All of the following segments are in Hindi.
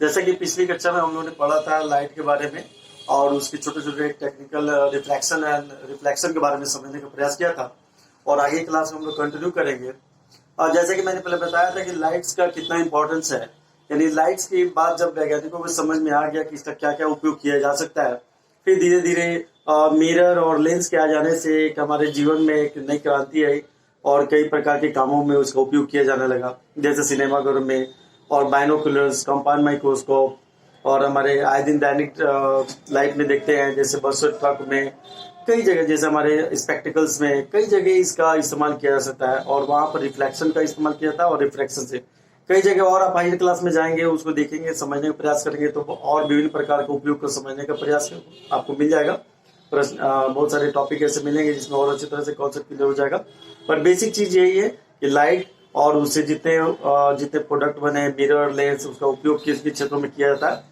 जैसा कि पिछली कक्षा में हम लोगों ने पढ़ा था लाइट के बारे में और उसके छोटे छोटे टेक्निकल रिफ्लेक्शन एंड रिफ्लेक्शन के बारे में समझने का प्रयास किया था और आगे क्लास में हम लोग कंटिन्यू करेंगे। और जैसे कि मैंने पहले बताया था कि लाइट्स का कितना इंपॉर्टेंस है, यानी लाइट्स की बात जब वैज्ञानिकों को समझ में आ गया कि इसका क्या क्या उपयोग किया जा सकता है, फिर धीरे धीरे मिरर और लेंस के आ जाने से एक हमारे जीवन में एक नई क्रांति आई और कई प्रकार के कामों में उसका उपयोग किया जाने लगा, जैसे सिनेमाघर में और बाइनोकुलर्स, कंपाउंड माइक्रोस्कोप और हमारे आए दिन दैनिक लाइफ में देखते हैं, जैसे बस ट्रक में, कई जगह जैसे हमारे स्पेक्टिकल्स में कई जगह इसका इस्तेमाल किया जा सकता है और वहाँ पर रिफ्लेक्शन का इस्तेमाल किया जाता है और रिफ्लेक्शन से कई जगह और आप हायर क्लास में जाएंगे, उसको देखेंगे, समझने का प्रयास करेंगे तो और विभिन्न प्रकार के उपयोग को समझने का प्रयास आपको मिल जाएगा। प्रश्न बहुत सारे टॉपिक ऐसे मिलेंगे जिसमें और अच्छी तरह से कॉन्सेप्ट क्लियर हो जाएगा। पर बेसिक चीज यही है कि लाइट और उससे जितने जितने प्रोडक्ट बने, मिरर, लेंस, उसका उपयोग किस किस क्षेत्रों में किया जाता है,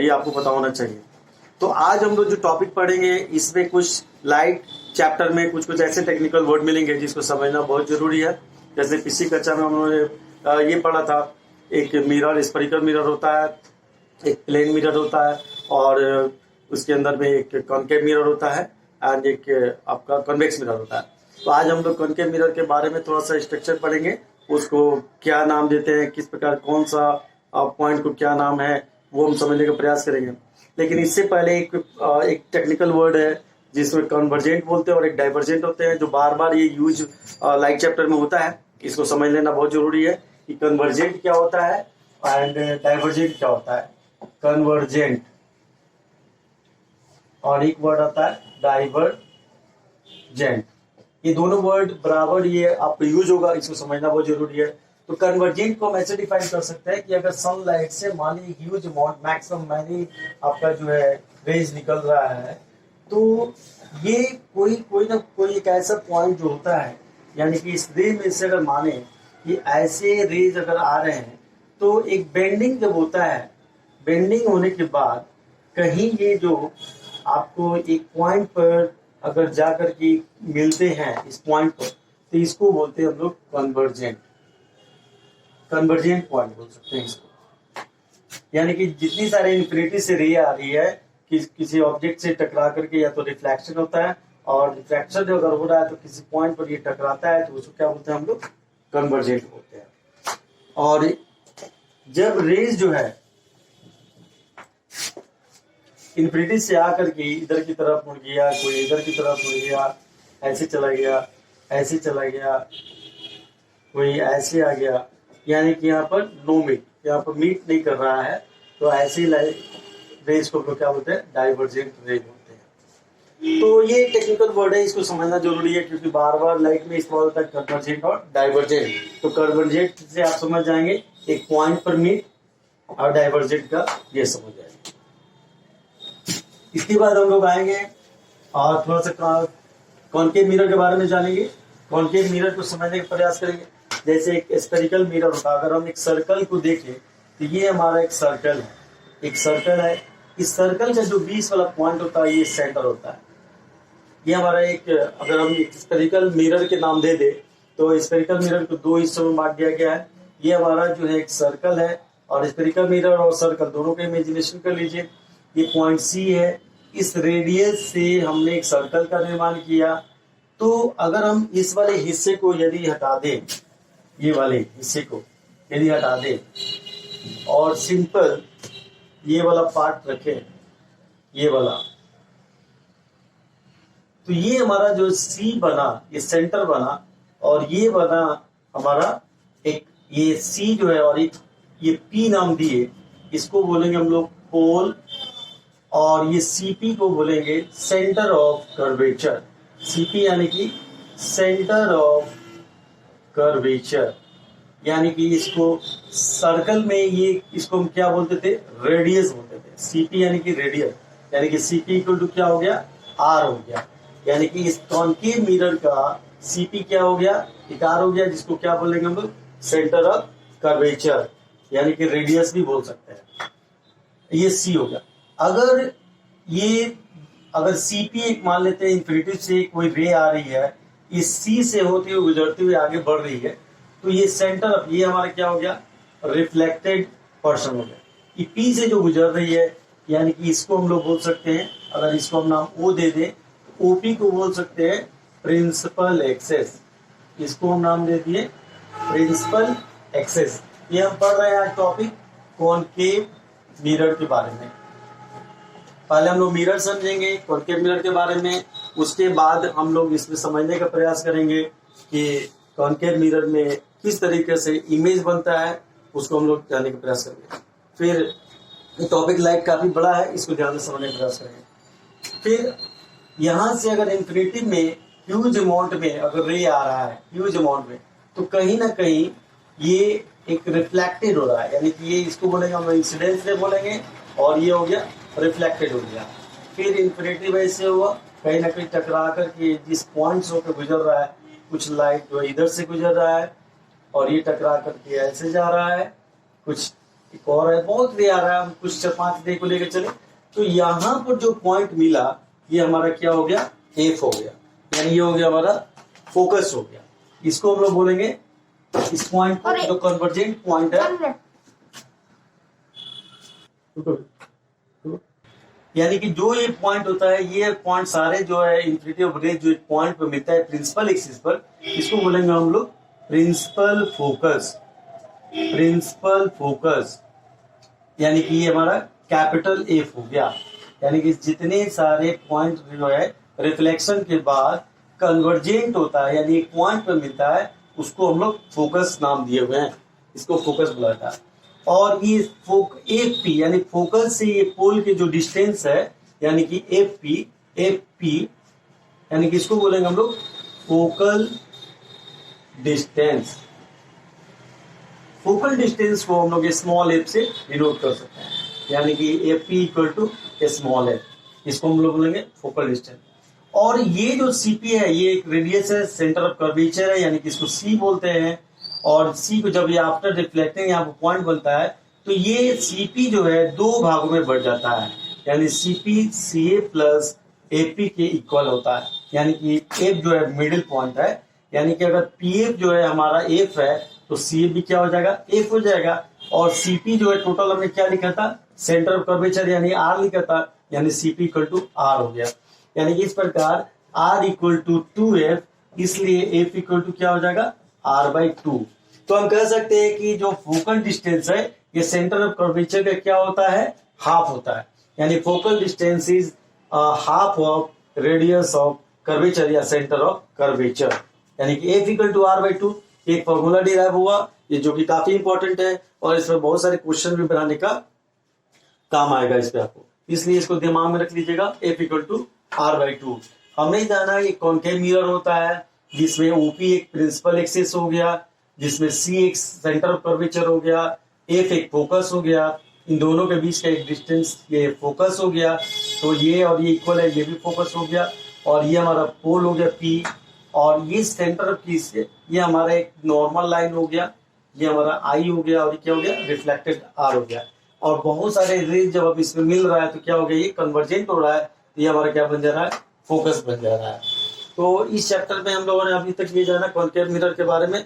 ये आपको पता होना चाहिए। तो आज हम लोग जो टॉपिक पढ़ेंगे इसमें कुछ लाइट चैप्टर में कुछ ऐसे टेक्निकल वर्ड मिलेंगे जिसको समझना बहुत जरूरी है। जैसे पिछली कक्षा में हम लोगों ने ये पढ़ा था, एक मिरर, स्फेरिकल मिरर होता है, एक प्लेन मिरर होता है और उसके अंदर में एक कॉनकेव मिरर होता है एंड एक आपका कन्वेक्स मिरर होता है। तो आज हम लोग कॉनकेव मिरर के बारे में थोड़ा सा स्ट्रक्चर पढ़ेंगे, उसको क्या नाम देते हैं, किस प्रकार कौन सा पॉइंट को क्या नाम है, वो हम समझने का प्रयास करेंगे। लेकिन इससे पहले एक टेक्निकल वर्ड है जिसमें कन्वर्जेंट बोलते हैं और एक डाइवर्जेंट होते हैं, जो बार बार ये यूज लाइट चैप्टर में होता है। इसको समझ लेना बहुत जरूरी है कि कन्वर्जेंट क्या होता है एंड डाइवर्जेंट क्या होता है। कन्वर्जेंट और एक वर्ड आता है डाइवर्जेंट, ये दोनों वर्ड बराबर ये आपको यूज होगा, इसको समझना बहुत जरूरी है। तो कन्वर्जेंट को हम ऐसे डिफाइन कर सकते हैं कि अगर सनलाइट से मान लीजिए ह्यूज अमाउंट, मैक्सिमम मैनी आपका जो है रेज निकल रहा है, तो ये कोई ना कोई एक ऐसा पॉइंट जो होता है, यानी कि इस रे में से अगर माने कि ऐसे रेज अगर आ रहे हैं तो एक बेंडिंग जब होता है, बेंडिंग होने के बाद कहीं ये जो आपको एक पॉइंट पर अगर जाकर के मिलते हैं इस पॉइंट पर, तो इसको बोलते हैं हम लोग कन्वर्जेंट, कन्वर्जेंट पॉइंट बोल सकते हैं इसको। यानी कि जितनी सारे इन्फिनिटी से रे आ रही है किसी ऑब्जेक्ट से टकरा करके, या तो रिफ्लेक्शन होता है और रिफ्लेक्शन अगर हो रहा है तो किसी पॉइंट पर ये टकराता है, तो उसको क्या बोलते हैं हम लोग, कन्वर्जेंट बोलते हैं। और जब रेज जो है इन्फिनिटी से आकर के इधर की तरफ मुड़ गया, कोई इधर की तरफ मुड़ गया, ऐसे चला गया, ऐसे चला गया, कोई ऐसे आ गया, यानी कि यहाँ पर नो मीट, यहाँ पर मीट नहीं कर रहा है, तो ऐसी रेज को क्या बोलते हैं, डाइवर्जेंट रेज बोलते हैं। तो ये टेक्निकल वर्ड है, इसको समझना जरूरी है क्योंकि बार बार लाइट में इस्तेमाल होता है कन्वर्जेंट और डाइवर्जेंट। तो कन्वर्जेंट से आप समझ जाएंगे एक पॉइंट पर मीट, और डाइवर्जेंट का ये समझ जाएंगे। इसके बाद हम लोग आएंगे और थोड़ा सा कॉनकेव मिरर के बारे में जानेंगे। कॉनकेव मिरर को समझने का प्रयास करेंगे। जैसे एक स्फेरिकल मिरर होता है, अगर हम एक सर्कल को देखें तो ये हमारा एक सर्कल है, एक सर्कल है, इस सर्कल का जो 20 वाला पॉइंट होता है ये सेंटर होता है। ये हमारा एक, अगर हम एक स्फेरिकल मिरर के नाम दे दे तो स्फेरिकल मिरर को दो हिस्सों में बांट दिया गया है। ये हमारा जो है एक सर्कल है और स्फेरिकल मिरर और सर्कल दोनों का इमेजिनेशन कर लीजिए। ये पॉइंट सी है, इस रेडियस से हमने एक सर्कल का निर्माण किया। तो अगर हम इस वाले हिस्से को यदि हटा दें, ये वाले हिस्से को यदि हटा दें और सिंपल ये वाला पार्ट रखें, ये वाला, तो ये हमारा जो सी बना, ये सेंटर बना, और ये बना हमारा एक, ये सी जो है और एक ये पी नाम दिए, इसको बोलेंगे हम लोग पोल, और ये सीपी को बोलेंगे सेंटर ऑफ कर्वेचर। सीपी यानी कि सेंटर ऑफ कर्वेचर, यानी कि इसको सर्कल में ये, इसको हम क्या बोलते थे, रेडियस बोलते थे। सीपी यानी कि रेडियस, यानी कि सीपी इक्वल टू क्या हो गया, आर हो गया। यानी कि इस कॉनकेव मिरर का सीपी क्या हो गया, एक आर हो गया, जिसको क्या बोलेंगे हम लोग, सेंटर ऑफ कर्वेचर, यानी कि रेडियस भी बोल सकते हैं। ये सी हो गया। अगर सीपी एक मान लेते हैं, इन्फिनिटी से कोई रे आ रही है, इस सी से होते हुए गुजरते हुए आगे बढ़ रही है, तो ये सेंटर, ये हमारा क्या हो गया, रिफ्लेक्टेड पर्सन हो गया। कि P से जो गुजर रही है, यानी कि इसको हम लोग बोल सकते हैं, अगर इसको हम नाम O दे दें, OP को बोल सकते हैं प्रिंसिपल एक्सेस। इसको हम नाम दे दिए प्रिंसिपल एक्सेस। ये हम पढ़ रहे हैं आज टॉपिक कॉनकेव मिरर के बारे में। पहले हम लोग मिरर समझेंगे, कॉनकेव मिरर के बारे में, उसके बाद हम लोग इसमें समझने का प्रयास करेंगे कि कॉनकेव मिरर में किस तरीके से इमेज बनता है, उसको हम लोग जानने का प्रयास करेंगे। फिर टॉपिक लाइट काफी बड़ा है, इसको ध्यान से समझने का प्रयास करेंगे। फिर यहाँ से अगर इंफिनिटी में ह्यूज अमाउंट में अगर रे आ रहा है, ह्यूज अमाउंट में, तो कहीं ना कहीं ये एक रिफ्लेक्टेड हो रहा है, यानी कि ये इसको बोलेंगे हम इंसिडेंस रे बोलेंगे, और ये हो गया रिफ्लेक्टेड हो गया। फिर इंफिनिटी वैसे हुआ, कहीं ना कहीं टकरा करके जिस पॉइंट से होकर गुजर रहा है, कुछ लाइट जो इधर से गुजर रहा है और ये टकरा करके ऐसे जा रहा है, कुछ एक और है, बहुत रे आ रहा है, हम कुछ 4-5 डे को लेकर चले। तो यहाँ पर जो पॉइंट मिला, ये हमारा क्या हो गया, एफ हो गया, यानी ये हो गया हमारा फोकस हो गया। इसको हम लोग बोलेंगे, इस पॉइंट को जो कन्वर्जेंट पॉइंट है, यानी कि जो ये पॉइंट होता है, ये पॉइंट सारे जो है इंफिनिटी ऑफ रे जो एक पॉइंट पे मिलता है प्रिंसिपल एक्सिस पर, इसको बोलेंगे हम लोग प्रिंसिपल फोकस। प्रिंसिपल फोकस यानी कि ये हमारा कैपिटल एफ हो गया, यानी कि जितने सारे पॉइंट जो है रिफ्लेक्शन के बाद कन्वर्जेंट होता है, यानी एक पॉइंट पे मिलता है, उसको हम लोग फोकस नाम दिए हुए हैं, इसको फोकस बुलाता है। और ये एफ पी यानी फोकस से ये पोल के जो डिस्टेंस है, यानी कि एफ पी यानी कि इसको बोलेंगे हम लोग फोकल डिस्टेंस। फोकल डिस्टेंस को हम लोग स्मॉल एफ से डिनोट कर सकते हैं, यानी कि F P equal to small F, इसको हम लोग बोलेंगे फोकल डिस्टेंस। और ये जो सीपी है, ये एक रेडियस है, सेंटर ऑफ कर्वेचर है, यानी कि इसको सी बोलते हैं। और सी को जब ये आफ्टर रिफ्लेक्टिंग यहाँ पर पॉइंट बनता है, तो ये सीपी जो है 2 भागों में बढ़ जाता है, यानी सीपी सी ए प्लस एपी के इक्वल होता है, यानी कि एफ जो है मिडिल पॉइंट है, यानी कि अगर पी एफ जो है हमारा एफ है, तो सी भी क्या हो जाएगा, एफ हो जाएगा। और सीपी जो है टोटल हमने क्या लिखा था, सेंटर ऑफ कर्वेचर यानी आर लिखा था, यानी सीपी इक्वल टू आर हो गया। यानी कि इस प्रकार आर इक्वल टू 2f, इसलिए एफ इक्वल टू क्या हो जाएगा, r/2। तो हम कह सकते हैं कि जो फोकल डिस्टेंस है, ये सेंटर ऑफ कर्वेचर का क्या होता है, हाफ होता है, यानी focal distance is half of radius of curvature या सेंटर ऑफ कर्वेचर, यानी कि एफ इक्वल टू r/2। एक फॉर्मूला डिराइव हुआ, ये जो कि काफी इंपॉर्टेंट है, और इसमें बहुत सारे क्वेश्चन भी बनाने का काम आएगा इस पे आपको, इसलिए इसको दिमाग में रख लीजिएगा, एफ इक्वल टू r/2। हमने जाना ये कॉनकेव मिरर होता है, जिसमें ओपी एक प्रिंसिपल एक्सिस हो गया, जिसमें सी एक सेंटर ऑफ कर्वेचर हो गया, एफ एक फोकस हो गया, इन दोनों के बीच का एक डिस्टेंस ये फोकस हो गया, तो ये और ये इक्वल है, ये भी फोकस हो गया, और ये हमारा पोल हो गया पी, और ये सेंटर ऑफ पी से ये हमारा एक नॉर्मल लाइन हो गया, ये हमारा आई हो गया, और ये क्या हो गया, रिफ्लेक्टेड आर हो गया। और बहुत सारे रेज जब अब इसमें मिल रहा है, तो क्या हो गया, ये कन्वर्जेंट हो रहा है, ये हमारा क्या बन जा रहा है, फोकस बन जा रहा है। तो इस चैप्टर में हम लोगों ने अभी तक ये जाना कॉनकेव मिरर के बारे में,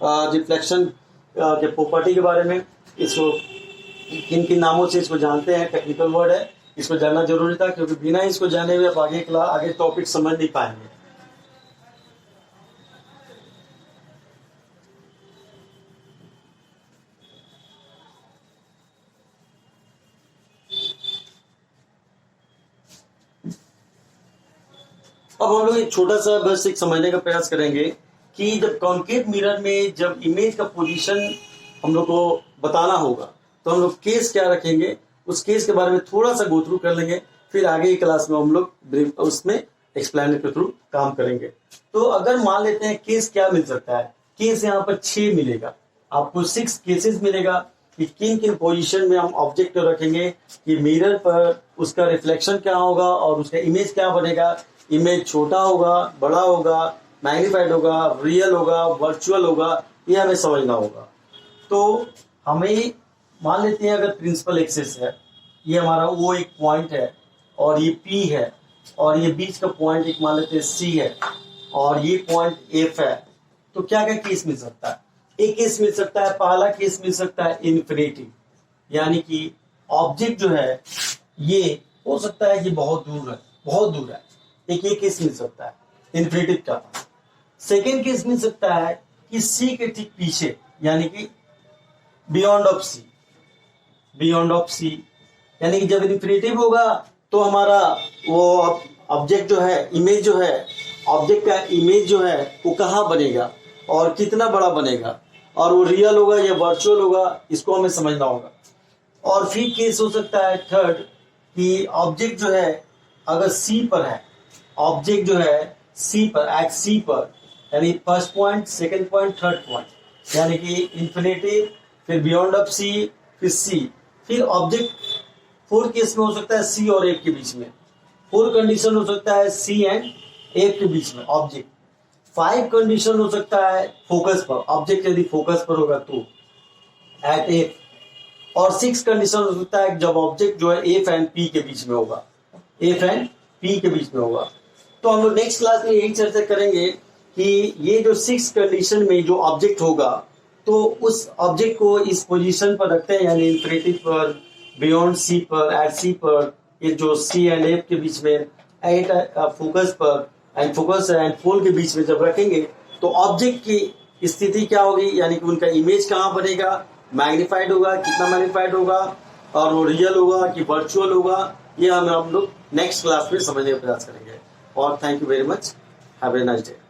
रिफ्लेक्शन के प्रॉपर्टी के बारे में, इसको किन किन नामों से इसको जानते हैं, टेक्निकल वर्ड है, इसको जानना जरूरी था, क्योंकि बिना इसको जाने हुए आप आगे टॉपिक समझ नहीं पाएंगे। अब हम लोग एक छोटा सा बस एक समझने का प्रयास करेंगे कि जब कॉनकेव मिरर में जब इमेज का पोजीशन हम लोग को बताना होगा, तो हम लोग केस क्या रखेंगे, उस केस के बारे में थोड़ा सा गो थ्रू कर लेंगे, फिर आगे की क्लास में हम लोग उसमें एक्सप्लेन के थ्रू काम करेंगे। तो अगर मान लेते हैं केस क्या मिल सकता है, केस यहाँ पर 6 मिलेगा, आपको 6 केसेस मिलेगा कि किन किन पोजीशन में हम ऑब्जेक्ट रखेंगे, कि मिरर पर उसका रिफ्लेक्शन क्या होगा और उसका इमेज क्या बनेगा, इमेज छोटा होगा, बड़ा होगा, मैग्नीफाइड होगा, रियल होगा, वर्चुअल होगा, ये हमें समझना होगा। तो हमें मान लेते हैं अगर प्रिंसिपल एक्सिस है, ये हमारा वो एक पॉइंट है, और ये P है, और ये बीच का पॉइंट एक मान लेते हैं C है, और ये पॉइंट F है, तो क्या क्या केस मिल सकता है, एक केस मिल सकता है, पहला केस मिल सकता है इन्फिनिटी, यानी कि ऑब्जेक्ट जो है ये हो सकता है कि बहुत दूर है। एक ये केस मिल सकता है इन्फिनिटिव का। सेकेंड केस मिल सकता है कि सी के ठीक पीछे, यानी कि बियॉन्ड ऑफ सी, यानी कि जब इन्फिनिटिव होगा तो हमारा वो ऑब्जेक्ट जो है, इमेज जो है, ऑब्जेक्ट का इमेज जो है वो कहाँ बनेगा और कितना बड़ा बनेगा, और वो रियल होगा या वर्चुअल होगा, इसको हमें समझना होगा। और फिर केस हो सकता है थर्ड कि ऑब्जेक्ट जो है अगर सी पर है, ऑब्जेक्ट जो है सी पर, एट सी पर, यानी first point, second point, third point, यानी कि इन्फिनिटिव, फिर बियॉन्ड ऑफ सी, फिर सी, फिर ऑब्जेक्ट फोर केस में हो सकता है सी और एफ के बीच में, फोर कंडीशन हो सकता है सी एंड एफ के बीच में ऑब्जेक्ट, फाइव कंडीशन हो सकता है फोकस पर, ऑब्जेक्ट यदि फोकस पर होगा तो एट एफ, और सिक्स कंडीशन हो सकता है जब ऑब्जेक्ट जो है एफ एंड पी के बीच में होगा, एफ एंड पी के बीच में होगा। तो हम लोग नेक्स्ट क्लास में यही चर्चा करेंगे कि ये जो सिक्स कंडीशन में जो ऑब्जेक्ट होगा तो उस ऑब्जेक्ट को इस पोजीशन पर रखते हैं, यानी इन्फिनिटिव पर, बियॉन्ड सी पर, एट सी पर, ये जो सी एंड एफ के बीच में, एट फोकस पर एंड फोकस एंड फोल के बीच में जब रखेंगे तो ऑब्जेक्ट की स्थिति क्या होगी, यानी कि उनका इमेज कहाँ बनेगा, मैग्नीफाइड होगा, कितना मैग्नीफाइड होगा, और वो रियल होगा कि वर्चुअल होगा, ये हम लोग नेक्स्ट क्लास में समझने का प्रयास करेंगे। और thank you very much, have a nice day.